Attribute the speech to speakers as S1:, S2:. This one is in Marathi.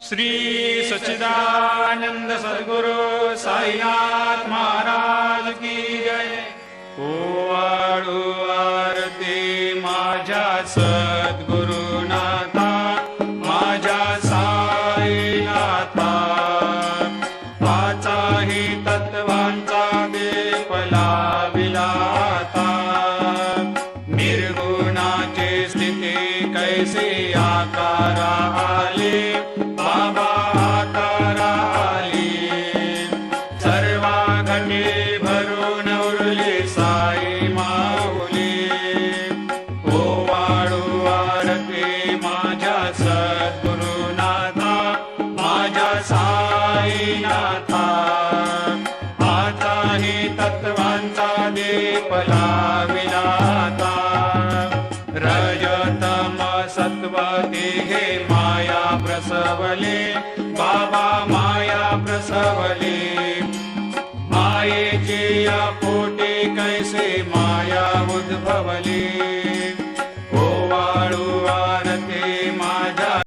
S1: श्री सच्चिदानंद सद्गुरु साईनाथ महाराज की जय। ओवाळू आरती माझ्या सद्गुरुनाथा, माझ्या साईनाथा, पाचाही तत्वांचा दीप लाविला आता। निर्गुणाची स्थिती कैसी आकारा आली, बाबा आकारा आली। सर्वा घटी भरून उरली साई माऊली। ओवाळू आरती माझ्या सद्गुरुनाथा, माझ्या साईनाथा, आताही तत्वांचा दीप लाविला आता। रजतम सत्व तिघे माया प्रसवले, बाबा माया प्रसवले। मायेची पोटी कैसे